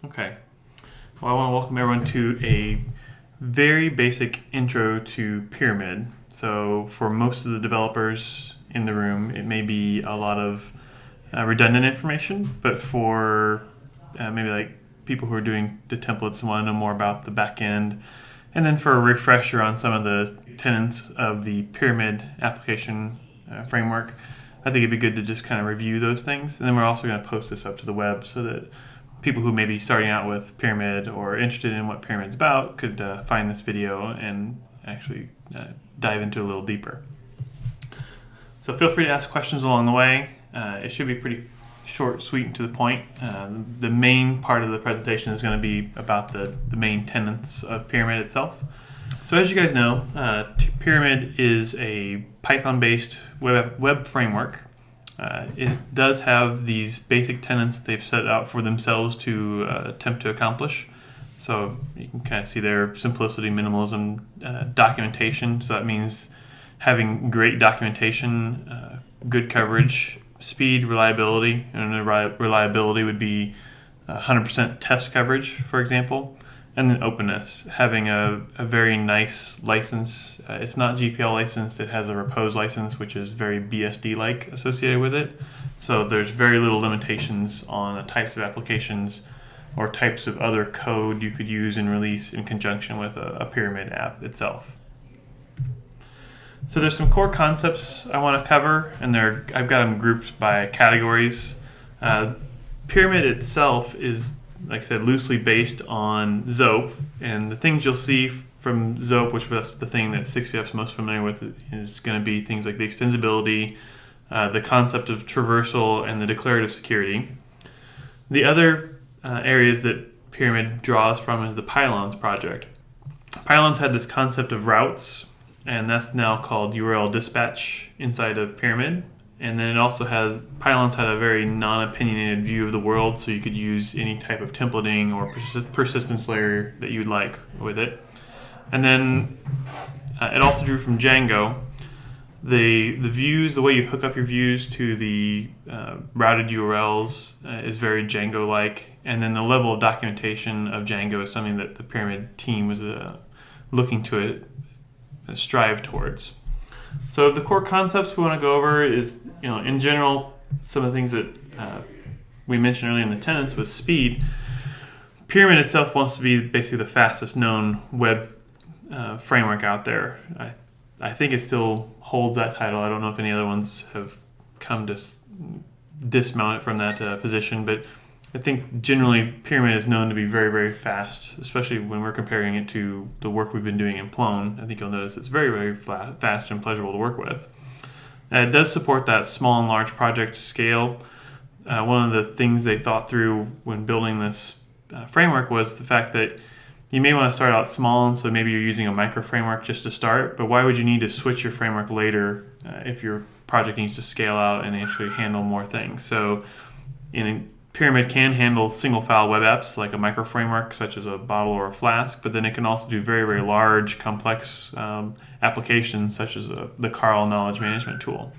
Okay. Well, I want to welcome everyone to a very basic intro to Pyramid. So for most of the developers in the room, it may be a lot of redundant information, but for maybe like people who are doing the templates and want to know more about the back end, and then for a refresher on some of the tenets of the Pyramid application framework, I think it'd be good to just kind of review those things. And then we're also going to post this up to the web so that people who may be starting out with Pyramid or interested in what Pyramid's about could find this video and actually dive into it a little deeper. So feel free to ask questions along the way. It should be pretty short, sweet, and to the point. The main part of the presentation is going to be about the main tenets of Pyramid itself. So as you guys know, Pyramid is a Python-based web framework. It does have these basic tenets that they've set out for themselves to attempt to accomplish. So you can kind of see their simplicity, minimalism, documentation. So that means having great documentation, good coverage, speed, reliability. And reliability would be 100% test coverage, for example. And then openness, having a very nice license. It's not GPL licensed, it has a repose license, which is very BSD-like associated with it. So there's very little limitations on the types of applications or types of other code you could use and release in conjunction with a Pyramid app itself. So there's some core concepts I want to cover, and I've got them grouped by categories. Pyramid itself is, like I said, loosely based on Zope, and the things you'll see from Zope, which was the thing that 6VF's most familiar with, is going to be things like the extensibility, the concept of traversal, and the declarative security. The other areas that Pyramid draws from is the Pylons project. Pylons had this concept of routes, and that's now called URL dispatch inside of Pyramid. And then it also has, Pylons had a very non-opinionated view of the world, so you could use any type of templating or persistence layer that you'd like with it. And then it also drew from Django. The views, the way you hook up your views to the routed URLs is very Django-like. And then the level of documentation of Django is something that the Pyramid team was looking to strive towards. So the core concepts we want to go over is, in general, some of the things that we mentioned earlier in the tenets was speed. Pyramid itself wants to be basically the fastest known web framework out there. I think it still holds that title. I don't know if any other ones have come to dismount it from that position, but I think generally Pyramid is known to be very, very fast, especially when we're comparing it to the work we've been doing in Plone. I think you'll notice it's very, very fast and pleasurable to work with. It does support that small and large project scale. One of the things they thought through when building this framework was the fact that you may want to start out small, and so maybe you're using a micro framework just to start, but why would you need to switch your framework later if your project needs to scale out and actually handle more things? So Pyramid can handle single file web apps like a micro framework such as a bottle or a flask, but then it can also do very, very large, complex applications such as the Carl knowledge management tool.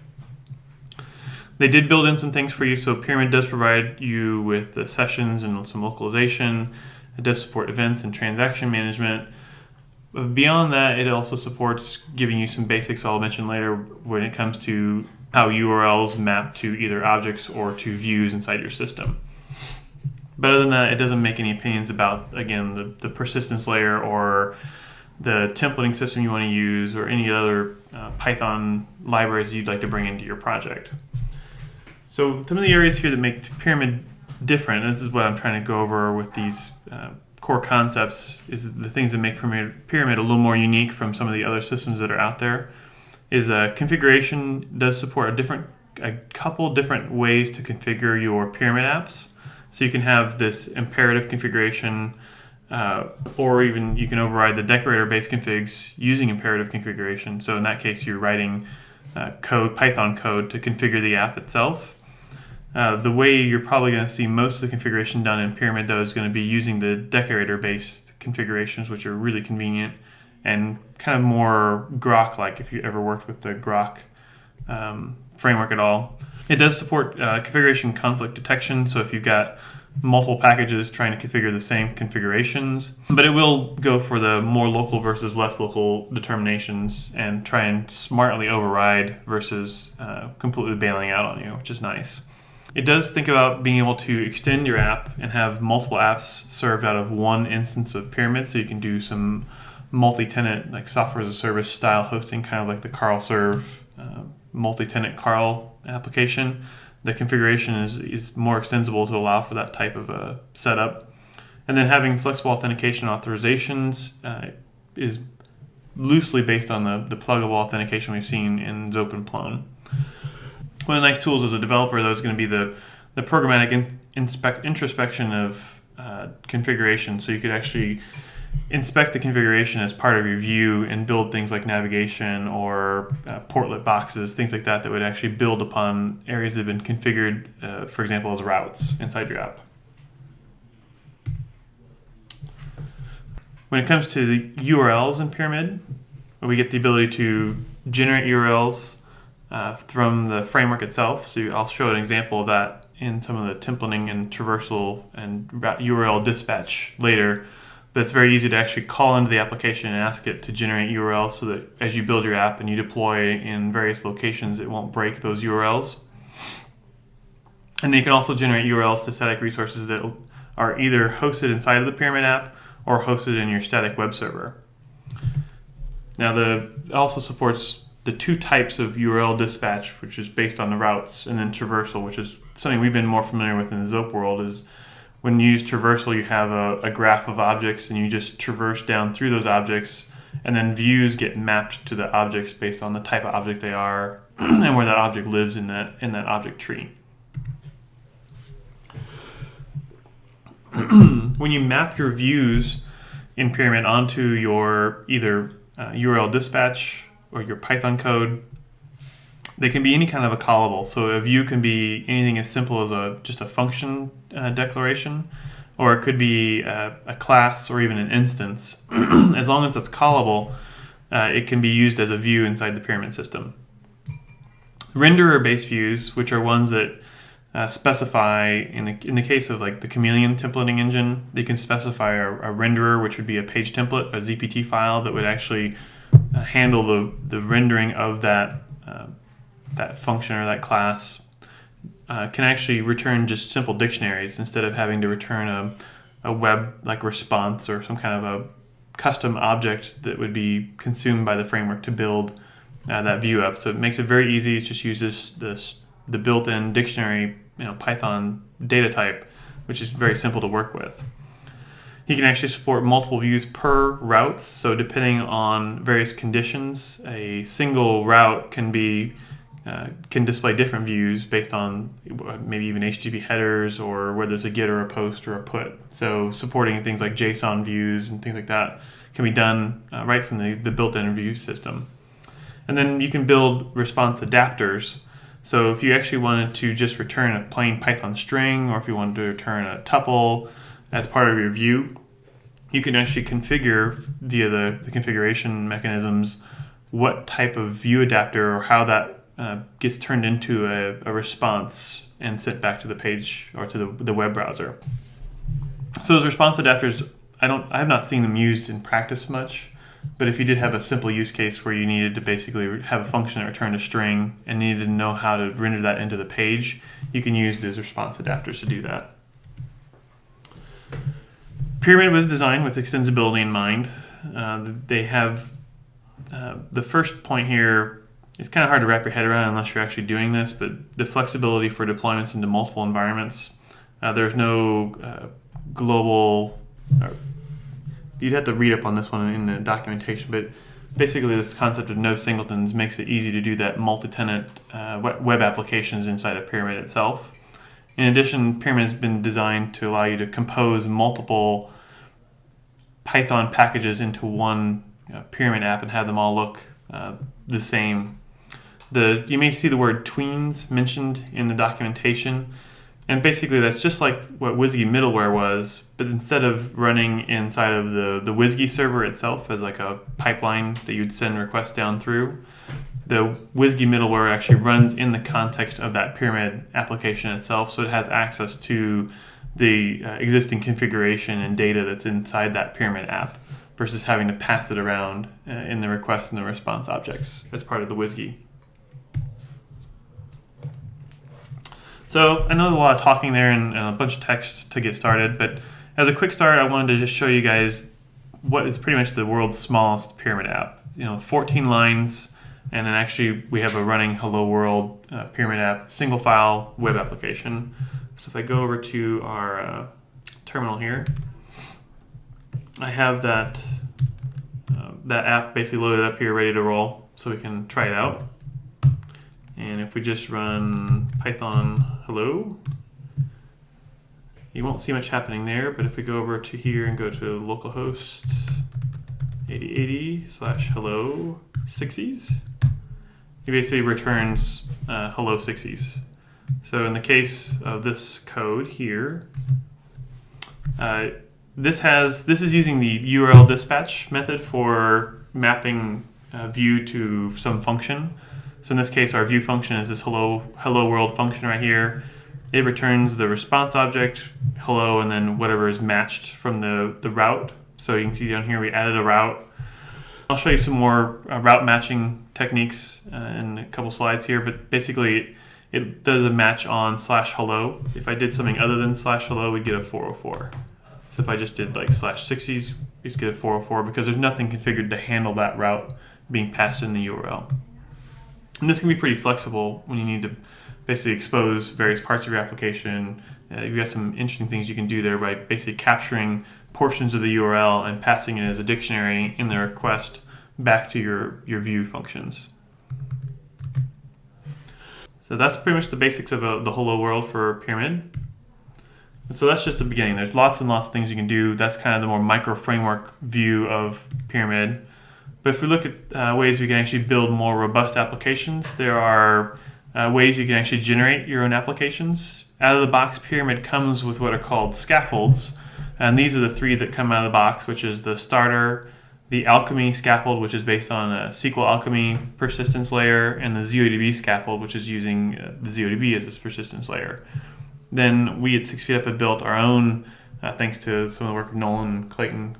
They did build in some things for you, so Pyramid does provide you with the sessions and some localization. It does support events and transaction management. But beyond that, it also supports giving you some basics I'll mention later when it comes to how URLs map to either objects or to views inside your system. But other than that, it doesn't make any opinions about, again, the persistence layer or the templating system you want to use or any other Python libraries you'd like to bring into your project. So some of the areas here that make Pyramid different, and this is what I'm trying to go over with these core concepts, is the things that make Pyramid a little more unique from some of the other systems that are out there, is configuration does support a couple different ways to configure your Pyramid apps. So you can have this imperative configuration, or even you can override the decorator-based configs using imperative configuration. So in that case, you're writing Python code to configure the app itself. The way you're probably going to see most of the configuration done in Pyramid, though, is going to be using the decorator-based configurations, which are really convenient and kind of more Grok-like if you ever worked with the Grok framework at all. It does support configuration conflict detection, so if you've got multiple packages trying to configure the same configurations, but it will go for the more local versus less local determinations and try and smartly override versus completely bailing out on you, which is nice. It does think about being able to extend your app and have multiple apps served out of one instance of Pyramid, so you can do some multi-tenant, like software as a service style hosting, kind of like the Carl Serve multi-tenant Carl application. The configuration is more extensible to allow for that type of a setup. And then having flexible authentication authorizations is loosely based on the pluggable authentication we've seen in Zope and Plone. One of the nice tools as a developer, though, is going to be the programmatic introspection of configuration. So you could actually inspect the configuration as part of your view and build things like navigation or portlet boxes, things like that would actually build upon areas that have been configured, for example, as routes inside your app. When it comes to the URLs in Pyramid, we get the ability to generate URLs from the framework itself. So I'll show an example of that in some of the templating and traversal and URL dispatch later. But it's very easy to actually call into the application and ask it to generate URLs so that as you build your app and you deploy in various locations, it won't break those URLs. And then you can also generate URLs to static resources that are either hosted inside of the Pyramid app or hosted in your static web server. Now, it also supports the two types of URL dispatch, which is based on the routes, and then traversal, which is something we've been more familiar with in the Zope world. Is when you use traversal, you have a graph of objects and you just traverse down through those objects, and then views get mapped to the objects based on the type of object they are and where that object lives in that object tree. When you map your views in Pyramid onto your either URL dispatch or your Python code, they can be any kind of a callable. So a view can be anything as simple as just a function declaration, or it could be a class or even an instance. As long as it's callable, it can be used as a view inside the Pyramid system. Renderer-based views, which are ones that specify, in the case of like the Chameleon templating engine, they can specify a renderer, which would be a page template, a ZPT file that would actually handle the rendering of that function or that class. Can actually return just simple dictionaries instead of having to return a web like response or some kind of a custom object that would be consumed by the framework to build that view up. So it makes it very easy. It just uses the built-in dictionary, Python data type, which is very simple to work with. You can actually support multiple views per routes. So depending on various conditions, a single route can display different views based on maybe even HTTP headers or whether it's a get or a post or a put. So supporting things like JSON views and things like that can be done right from the built-in view system. And then you can build response adapters. So if you actually wanted to just return a plain Python string, or if you wanted to return a tuple as part of your view, you can actually configure via the configuration mechanisms what type of view adapter or how that gets turned into a response and sent back to the page or to the web browser. So those response adapters, I have not seen them used in practice much, but if you did have a simple use case where you needed to basically have a function that returned a string and needed to know how to render that into the page, you can use those response adapters to do that. Pyramid was designed with extensibility in mind. They have the first point here. It's kind of hard to wrap your head around unless you're actually doing this, but the flexibility for deployments into multiple environments. There's no global, you'd have to read up on this one in the documentation, but basically this concept of no singletons makes it easy to do that multi-tenant web applications inside of Pyramid itself. In addition, Pyramid has been designed to allow you to compose multiple Python packages into one Pyramid app and have them all look the same. You may see the word tweens mentioned in the documentation, and basically that's just like what WSGI middleware was, but instead of running inside of the WSGI server itself as like a pipeline that you'd send requests down through, the WSGI middleware actually runs in the context of that Pyramid application itself, so it has access to the existing configuration and data that's inside that pyramid app versus having to pass it around in the request and the response objects as part of the WSGI. So I know there's a lot of talking there and a bunch of text to get started, but as a quick start, I wanted to just show you guys what is pretty much the world's smallest pyramid app. 14 lines, and then actually we have a running Hello World pyramid app, single file web application. So if I go over to our terminal here, I have that app basically loaded up here, ready to roll, so we can try it out. And if we just run Python hello, you won't see much happening there, but if we go over to here and go to localhost 8080/hello sixties, it basically returns hello sixties. So in the case of this code here, this is using the URL dispatch method for mapping view to some function. So in this case, our view function is this hello world function right here. It returns the response object, hello, and then whatever is matched from the route. So you can see down here we added a route. I'll show you some more route matching techniques in a couple slides here, but basically it does a match on /hello. If I did something other than /hello, we'd get a 404. So if I just did like /60s, we'd get a 404 because there's nothing configured to handle that route being passed in the URL. And this can be pretty flexible when you need to basically expose various parts of your application. You've got some interesting things you can do there by basically capturing portions of the URL and passing it as a dictionary in the request back to your view functions. So that's pretty much the basics of the hello world for Pyramid. And so that's just the beginning. There's lots and lots of things you can do. That's kind of the more micro framework view of Pyramid. But if we look at ways we can actually build more robust applications, there are ways you can actually generate your own applications. Out of the box, Pyramid comes with what are called scaffolds. And these are the three that come out of the box, which is the starter, the Alchemy scaffold, which is based on a SQL Alchemy persistence layer, and the ZODB scaffold, which is using the ZODB as its persistence layer. Then we at 6 Feet Up have built our own, thanks to some of the work of Nolan and Clayton,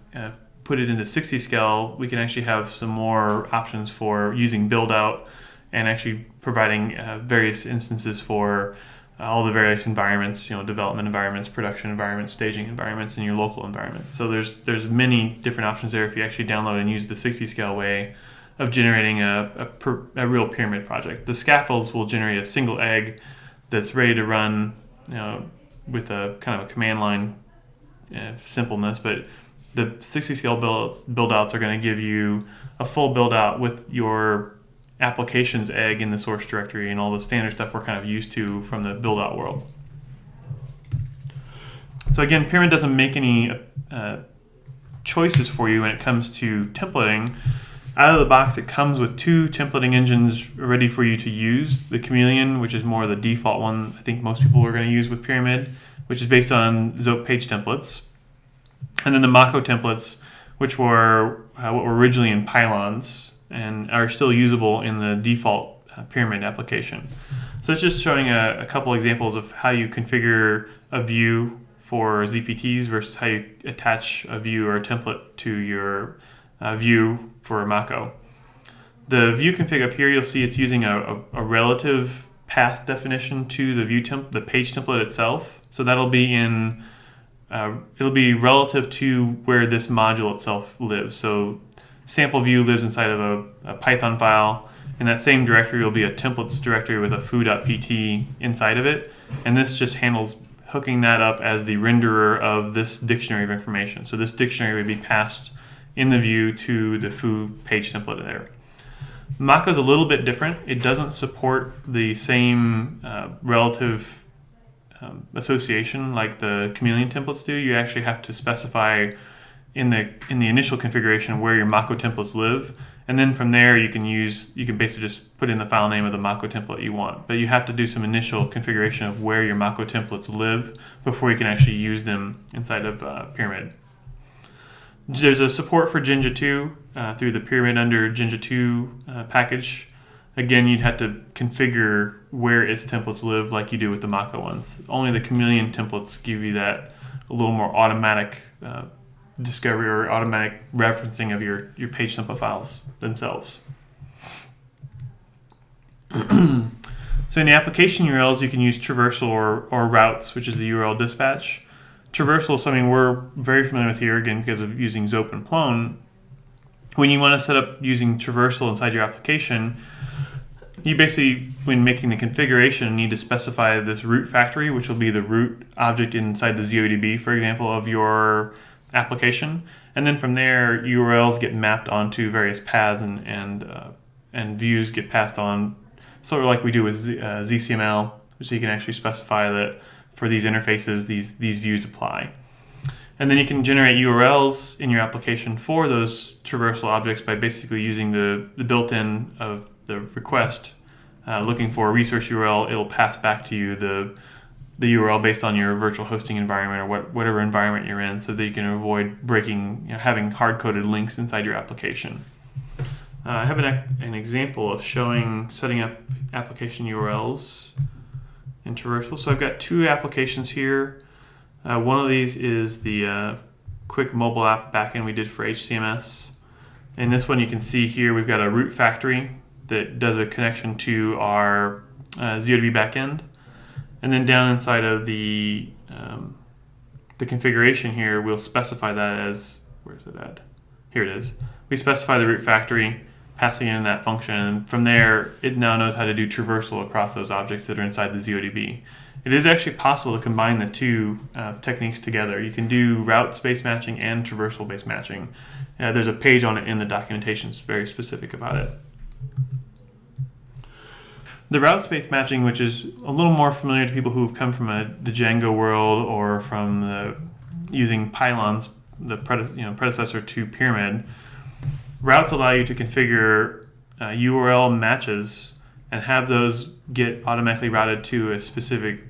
put it into 60 scale. We can actually have some more options for using build out and actually providing various instances for all the various environments, development environments, production environments, staging environments, and your local environments. So there's many different options there if you actually download and use the 60 scale way of generating a real Pyramid project. The scaffolds will generate a single egg that's ready to run with a kind of a command line simpleness, but the 60 scale build outs are going to give you a full build out with your applications egg in the source directory and all the standard stuff we're kind of used to from the build out world. So again, Pyramid doesn't make any choices for you when it comes to templating. Out of the box, it comes with two templating engines ready for you to use. The Chameleon, which is more the default one I think most people are going to use with Pyramid, which is based on Zope page templates. And then the Mako templates, which were what were originally in pylons and are still usable in the default Pyramid application. So it's just showing a couple examples of how you configure a view for ZPTs versus how you attach a view or a template to your view for Mako. The view config up here, you'll see it's using a relative path definition to the the page template itself. So that'll be in it'll be relative to where this module itself lives. So sample view lives inside of a Python file. In that same directory will be a templates directory with a foo.pt inside of it. And this just handles hooking that up as the renderer of this dictionary of information. So this dictionary would be passed in the view to the foo page template there. Mako is a little bit different. It doesn't support the same relative association like the Chameleon templates do. You actually have to specify in the initial configuration where your Mako templates live, and then from there you can basically just put in the file name of the Mako template you want. But you have to do some initial configuration of where your Mako templates live before you can actually use them inside of Pyramid. There's a support for Jinja 2 through the Pyramid under Jinja 2 package. again, you'd have to configure where its templates live like you do with the Maka ones. Only the Chameleon templates give you that a little more automatic discovery or automatic referencing of your page template files themselves. So in the application URLs, you can use traversal or routes, which is the URL dispatch. Traversal is something we're very familiar with here, again, because of using Zope and Plone. When you want to set up using traversal inside your application, you basically, when making the configuration, need to specify this root factory, which will be the root object inside the ZODB, for example, of your application. And then from there, URLs get mapped onto various paths and views get passed on, sort of like we do with ZCML, so you can actually specify that for these interfaces, these views apply. And then you can generate URLs in your application for those traversal objects by basically using the built-in of the request, looking for a resource URL. It'll pass back to you the URL based on your virtual hosting environment or whatever environment you're in, so that you can avoid breaking, having hard-coded links inside your application. I have an example of setting up application URLs in Traversal. So I've got two applications here. One of these is the quick mobile app backend we did for HCMS. And this one you can see here we've got a root factory that does a connection to our ZODB backend. And then down inside of the configuration here, we'll specify that as, where's it at? Here it is. We specify the root factory, passing in that function, and from there it now knows how to do traversal across those objects that are inside the ZODB. It is actually possible to combine the two techniques together. You can do route-based matching and traversal-based matching. There's a page on it in the documentation that's very specific about it. The route-based matching, which is a little more familiar to people who have come from the Django world or from using pylons, the predecessor to Pyramid. Routes allow you to configure URL matches and have those get automatically routed to a specific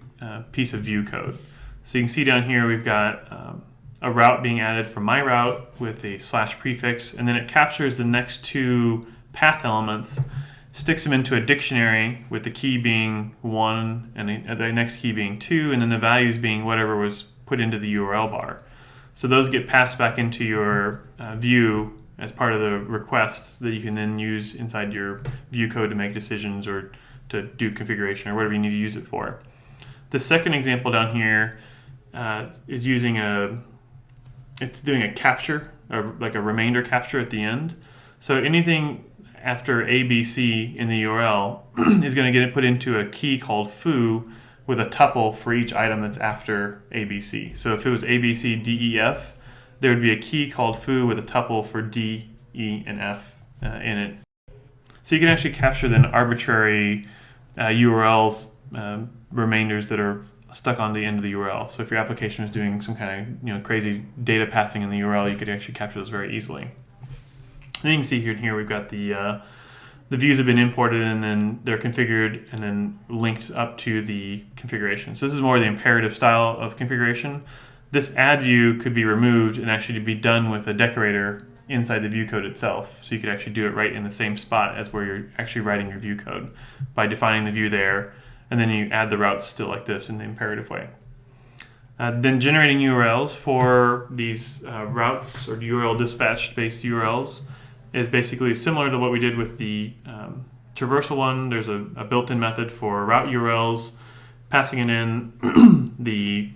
piece of view code. So you can see down here we've got a route being added for my route with a / prefix, and then it captures the next two path elements, sticks them into a dictionary with the key being 1 and the next key being 2, and then the values being whatever was put into the URL bar. So those get passed back into your view as part of the requests that you can then use inside your view code to make decisions or to do configuration or whatever you need to use it for. The second example down here is it's doing a capture, or like a remainder capture at the end. So anything after ABC in the URL is going to get it put into a key called foo with a tuple for each item that's after ABC. So if it was ABC, D, E, F, there would be a key called foo with a tuple for D, E, and F in it. So you can actually capture then arbitrary URLs, remainders that are stuck on the end of the URL. So if your application is doing some kind of crazy data passing in the URL, you could actually capture those very easily. And you can see here we've got the views have been imported and then they're configured and then linked up to the configuration. So this is more the imperative style of configuration. This add view could be removed and actually be done with a decorator inside the view code itself. So you could actually do it right in the same spot as where you're actually writing your view code by defining the view there, and then you add the routes still like this in the imperative way. Then generating URLs for these routes or URL dispatch-based URLs is basically similar to what we did with the traversal one. There's a built-in method for route URLs, passing it in the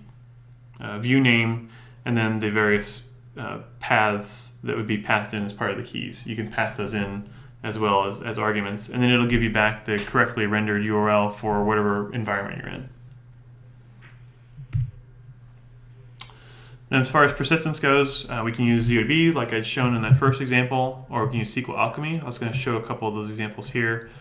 view name, and then the various paths that would be passed in as part of the keys. You can pass those in as well as arguments, and then it'll give you back the correctly rendered URL for whatever environment you're in. And as far as persistence goes, we can use ZODB like I'd shown in that first example, or we can use SQL Alchemy. I was going to show a couple of those examples here.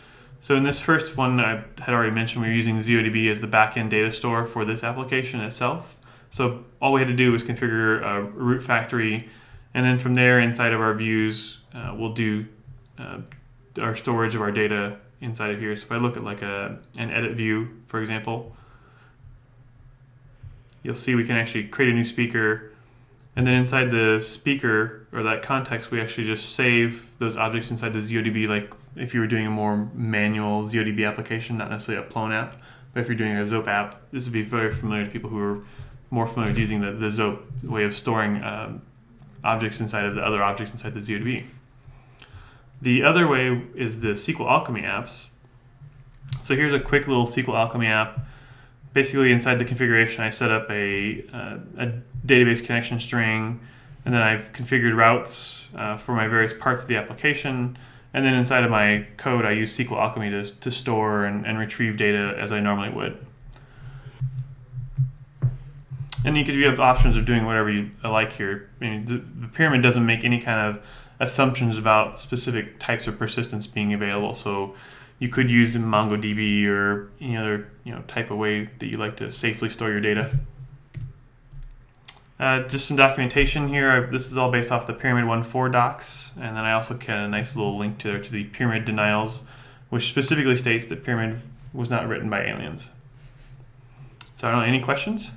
So in this first one I had already mentioned, we were using ZODB as the backend data store for this application itself. So all we had to do was configure a root factory, and then from there inside of our views, we'll do our storage of our data inside of here. So if I look at like an edit view, for example, you'll see we can actually create a new speaker, and then inside the speaker or that context, we actually just save those objects inside the ZODB like if you were doing a more manual ZODB application, not necessarily a Plone app, but if you're doing a Zope app, this would be very familiar to people who are more familiar with using the Zope way of storing objects inside of the other objects inside the ZODB. The other way is the SQL Alchemy apps. So here's a quick little SQL Alchemy app. Basically, inside the configuration, I set up a database connection string, and then I've configured routes for my various parts of the application. And then inside of my code, I use SQL Alchemy to store and retrieve data as I normally would. And you have options of doing whatever you like here. I mean, the pyramid doesn't make any kind of assumptions about specific types of persistence being available. So you could use MongoDB or any other type of way that you like to safely store your data. Just some documentation here. This is all based off the Pyramid 1.4 docs, and then I also had a nice little link to the Pyramid denials, which specifically states that Pyramid was not written by aliens. So I don't know, any questions?